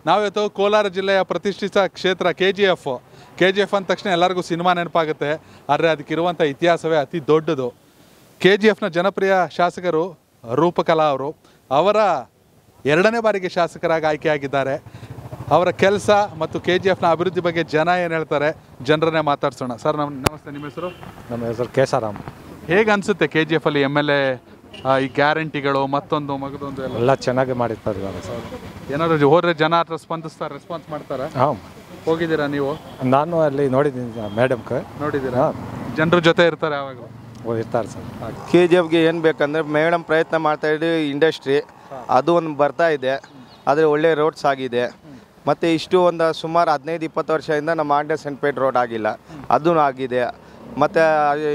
ನಾವಿವತ್ತು ಕೋಲಾರ ಜಿಲ್ಲೆಯ ಪ್ರತಿಷ್ಠಿತ ಕ್ಷೇತ್ರ KGF ಅಂದ ತಕ್ಷಣ ಎಲ್ಲರಿಗೂ ಸಿನಿಮಾ ನೆನಪಾಗುತ್ತೆ. ಆದರೆ ಅದಕ್ಕಿರುವಂಥ ಇತಿಹಾಸವೇ ಅತಿ ದೊಡ್ಡದು. KGFನ ಜನಪ್ರಿಯ ಶಾಸಕರು ರೂಪಕಲಾ ಅವರು ಅವರ 2ನೇ ಬಾರಿಗೆ ಶಾಸಕರಾಗಿ ಆಯ್ಕೆಯಾಗಿದ್ದಾರೆ. ಅವರ ಕೆಲಸ ಮತ್ತು KGFನ ಅಭಿವೃದ್ಧಿ ಬಗ್ಗೆ ಜನ ಏನು ಹೇಳ್ತಾರೆ ಜನರನ್ನೇ ಮಾತಾಡ್ಸೋಣ. ಸರ್ ನಮಸ್ತೆ, ನಿಮ್ಮ ಹೆಸರು? ನಮ್ಮ ಹೆಸರು ಕೇಸಾರಾಮ್. ಹೇಗೆ ಅನಿಸುತ್ತೆ KGFಲ್ಲಿ MLA ಈ ಗ್ಯಾರಂಟಿಗಳು ಮತ್ತೊಂದು ಮಗದೊಂದು ಎಲ್ಲ ಚೆನ್ನಾಗಿ ಮಾಡಿರ್ತಾರೆ ಸರ್. ಏನಾದ್ರು ಹೋದ್ರೆ ಜನ ಹತ್ರ ರೆಸ್ಪಾನ್ಸ್ ಮಾಡ್ತಾರೆ? ಹಾಂ, ಹೋಗಿದ್ದೀರಾ ನೀವು? ನಾನು ಅಲ್ಲಿ ನೋಡಿದ್ದೀನಿ, ಮೇಡಮ್ಗೆ ನೋಡಿದ್ದೀರಾ? ಜನರ ಜೊತೆ ಇರ್ತಾರೆ ಯಾವಾಗಲೂ? ಇರ್ತಾರೆ ಸರ್. KGFಗೆ ಏನು ಬೇಕಂದರೆ ಮೇಡಮ್ ಪ್ರಯತ್ನ ಮಾಡ್ತಾ ಇದ್ದೀವಿ. ಇಂಡಸ್ಟ್ರಿ ಅದು ಒಂದು ಬರ್ತಾ ಇದೆ, ಆದರೆ ಒಳ್ಳೆ ರೋಡ್ಸ್ ಆಗಿದೆ. ಮತ್ತು ಇಷ್ಟು ಒಂದು ಸುಮಾರು 15-20 ವರ್ಷದಿಂದ ನಮ್ಮ ಆಂಡೆ ಸೆಂಟ್ಪೇಟ್ ರೋಡ್ ಆಗಿಲ್ಲ, ಅದೂ ಆಗಿದೆ. ಮತ್ತು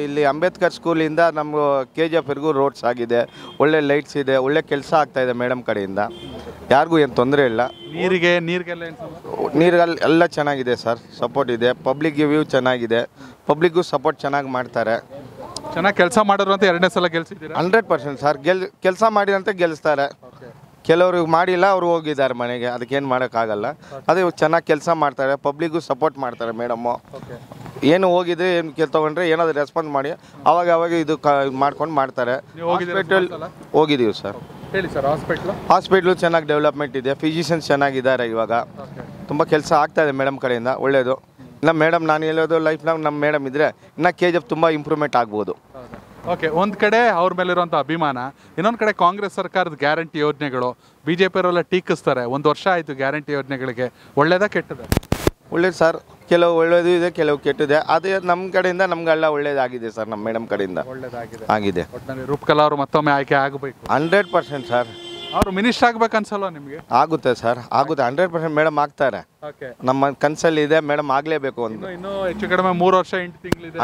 ಇಲ್ಲಿ ಅಂಬೇಡ್ಕರ್ ಸ್ಕೂಲಿಂದ ನಮ್ಮ KGFವರೆಗೂ ರೋಡ್ಸ್ ಆಗಿದೆ, ಒಳ್ಳೆ ಲೈಟ್ಸ್ ಇದೆ, ಒಳ್ಳೆ ಕೆಲಸ ಆಗ್ತಾಯಿದೆ ಮೇಡಮ್ ಕಡೆಯಿಂದ. ಯಾರಿಗೂ ಏನು ತೊಂದರೆ ಇಲ್ಲ. ನೀರಿಗೆಲ್ಲ ಎಲ್ಲ ಚೆನ್ನಾಗಿದೆ ಸರ್, ಸಪೋರ್ಟ್ ಇದೆ. ಪಬ್ಲಿಕ್ಗೆ ವ್ಯೂ ಚೆನ್ನಾಗಿದೆ, ಪಬ್ಲಿಕ್ಗೂ ಸಪೋರ್ಟ್ ಚೆನ್ನಾಗಿ ಮಾಡ್ತಾರೆ. ಚೆನ್ನಾಗಿ ಕೆಲಸ ಮಾಡೋರು ಅಂತ 2ನೇ ಸಲ ಗೆಲ್ಸಿದ್ದೀರಾ? 100% ಸರ್. ಕೆಲಸ ಮಾಡಿದಂತೆ ಗೆಲ್ಲಿಸ್ತಾರೆ. ಕೆಲವ್ರಿಗೆ ಮಾಡಿಲ್ಲ, ಅವರು ಹೋಗಿದ್ದಾರೆ ಮನೆಗೆ, ಅದಕ್ಕೇನು ಮಾಡೋಕ್ಕಾಗಲ್ಲ. ಅದೇ ಚೆನ್ನಾಗಿ ಕೆಲಸ ಮಾಡ್ತಾರೆ, ಪಬ್ಲಿಕ್ಗೂ ಸಪೋರ್ಟ್ ಮಾಡ್ತಾರೆ ಮೇಡಮ್ಮು. ಏನು ಹೋಗಿದ್ರೆ ಏನು ತೊಗೊಂಡ್ರೆ ಏನಾದರೂ ರೆಸ್ಪಾನ್ಸ್ ಮಾಡಿ ಅವಾಗ ಇದು ಮಾಡ್ಕೊಂಡು ಮಾಡ್ತಾರೆ. ಹಾಸ್ಪಿಟಲ್ ಹೋಗಿದ್ದೀವಿ ಸರ್. ಹೇಳಿ ಸರ್. ಹಾಸ್ಪಿಟ್ಲು ಚೆನ್ನಾಗಿ ಡೆವಲಪ್ಮೆಂಟ್ ಇದೆ, ಫಿಸಿಷಿಯನ್ಸ್ ಚೆನ್ನಾಗಿದ್ದಾರೆ. ಇವಾಗ ತುಂಬ ಕೆಲಸ ಆಗ್ತಾಯಿದೆ ಮೇಡಮ್ ಕಡೆಯಿಂದ, ಒಳ್ಳೆಯದು. ನಮ್ಮ ಮೇಡಮ್, ನಾನು ಹೇಳೋದು ಲೈಫ್ನಾಗ ನಮ್ಮ ಮೇಡಮ್ ಇದ್ದರೆ ಇನ್ನು KGF ತುಂಬ ಇಂಪ್ರೂವ್ಮೆಂಟ್ ಆಗ್ಬೋದು. ಓಕೆ, ಒಂದು ಕಡೆ ಅವ್ರ ಮೇಲಿರುವಂಥ ಅಭಿಮಾನ, ಇನ್ನೊಂದು ಕಡೆ ಕಾಂಗ್ರೆಸ್ ಸರ್ಕಾರದ ಗ್ಯಾರಂಟಿ ಯೋಜನೆಗಳು BJPಯವರೆಲ್ಲ ಟೀಕಿಸ್ತಾರೆ. 1 ವರ್ಷ ಆಯಿತು ಗ್ಯಾರಂಟಿ ಯೋಜನೆಗಳಿಗೆ. ಒಳ್ಳೇದಾ ಕೆಟ್ಟದ? ಒಳ್ಳೇದು ಸರ್, ಕೆಲವು ಒಳ್ಳೇದು ಇದೆ, ಕೆಲವು ಕೆಟ್ಟಿದೆ. ಅದೇ ನಮ್ಮ ಕಡೆಯಿಂದ ನಮಗೆಲ್ಲ ಒಳ್ಳೇದಾಗಿದೆ ಸರ್. ನಮ್ಮ ಮೇಡಮ್ ಕಡೆಯಿಂದ ಆಗಿದೆ. ರೂಪಕಲಾ ಅವರು ಮತ್ತೊಮ್ಮೆ ಆಯ್ಕೆ ಆಗಬೇಕು? 100% ಸರ್. ಅವರು ಮಿನಿಸ್ಟರ್ ಆಗ್ಬೇಕು ಅನ್ಸಲ್ವಾ ನಿಮಗೆ? ಆಗುತ್ತೆ ಸರ್, ಆಗುತ್ತೆ. 100% ಮೇಡಮ್ ಆಗ್ತಾರೆ. ನಮ್ಮ ಕನ್ಸಲ್ಲಿ ಇದೆ, ಮೇಡಮ್ ಆಗಲೇಬೇಕು. ಇನ್ನೂ ಹೆಚ್ಚು ಕಡಿಮೆ 3 ವರ್ಷ 8 ತಿಂಗಳಿದೆ.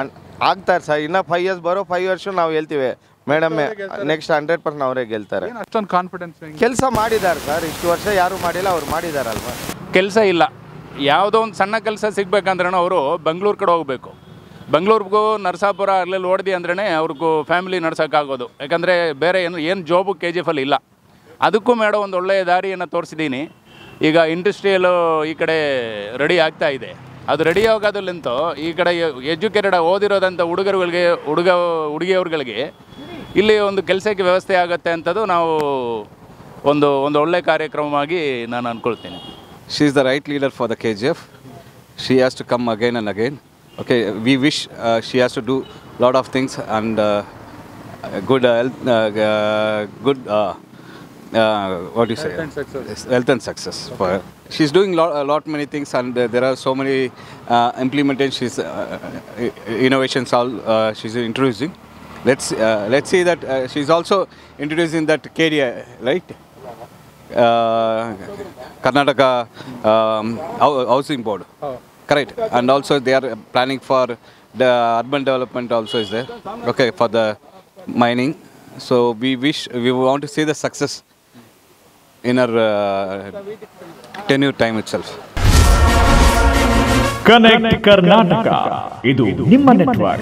ಆಗ್ತಾರೆ ಸರ್. ಇನ್ನೂ 5 ಇಯರ್ಸ್, ಬರೋ 5 ವರ್ಷ ನಾವು ಹೇಳ್ತೀವಿ ಮೇಡಮ್ಮೇ ನೆಕ್ಸ್ಟ್ 100% ಅವರೇ ಗೆಲ್ತಾರೆ. ಅಷ್ಟೊಂದು ಕಾನ್ಫಿಡೆನ್ಸ್? ಕೆಲಸ ಮಾಡಿದ್ದಾರೆ ಸರ್, ಇಷ್ಟು ವರ್ಷ ಯಾರು ಮಾಡಿಲ್ಲ, ಅವ್ರು ಮಾಡಿದಾರಲ್ವಾ. ಕೆಲಸ ಇಲ್ಲ, ಯಾವುದೋ ಒಂದು ಸಣ್ಣ ಕೆಲಸ ಸಿಗಬೇಕಂದ್ರೂ ಅವರು ಬೆಂಗಳೂರು ಕಡೆ ಹೋಗಬೇಕು. ಬೆಂಗಳೂರಿಗೂ ನರಸಾಪುರ ಅಲ್ಲೆಲ್ಲಿ ಓಡಿದೆ ಅಂದ್ರೇ ಅವ್ರಿಗೂ ಫ್ಯಾಮಿಲಿ ನಡ್ಸೋಕ್ಕಾಗೋದು. ಯಾಕಂದರೆ ಬೇರೆ ಏನು ಜಾಬು KGFಲ್ಲಿ ಇಲ್ಲ. ಅದಕ್ಕೂ ಮೇಡಮ್ ಒಂದು ಒಳ್ಳೆಯ ದಾರಿಯನ್ನು ತೋರಿಸಿದ್ದೀನಿ. ಈಗ ಇಂಡಸ್ಟ್ರಿಯಲ್ಲು ಈ ಕಡೆ ರೆಡಿ ಆಗ್ತಾ ಇದೆ. ಅದು ರೆಡಿ ಆಗೋದ್ರಲ್ಲಿಂತೂ ಈ ಕಡೆ ಎಜುಕೇಟೆಡ್ ಓದಿರೋದಂಥ ಹುಡುಗಿಯವ್ರುಗಳಿಗೆ ಇಲ್ಲಿ ಒಂದು ಕೆಲಸಕ್ಕೆ ವ್ಯವಸ್ಥೆ ಆಗುತ್ತೆ ಅಂಥದ್ದು ನಾವು ಒಂದು ಒಳ್ಳೆಯ ಕಾರ್ಯಕ್ರಮವಾಗಿ ನಾನು ಅಂದ್ಕೊಳ್ತೀನಿ. She is the right leader for the KGF. She has to come again and again. Okay, we wish she has to do lot of things and good health, good what do you say? Health and success for her. She's doing a lot many things, and there are so many implementations, innovations all she's introducing. Let's see that she's also introducing that KDI, right? Karnataka Housing Board, correct? And also they are planning for the urban development also is there, okay, for the mining. So we want to see the success in our tenure time itself. Connect Karnataka, idu nimma network.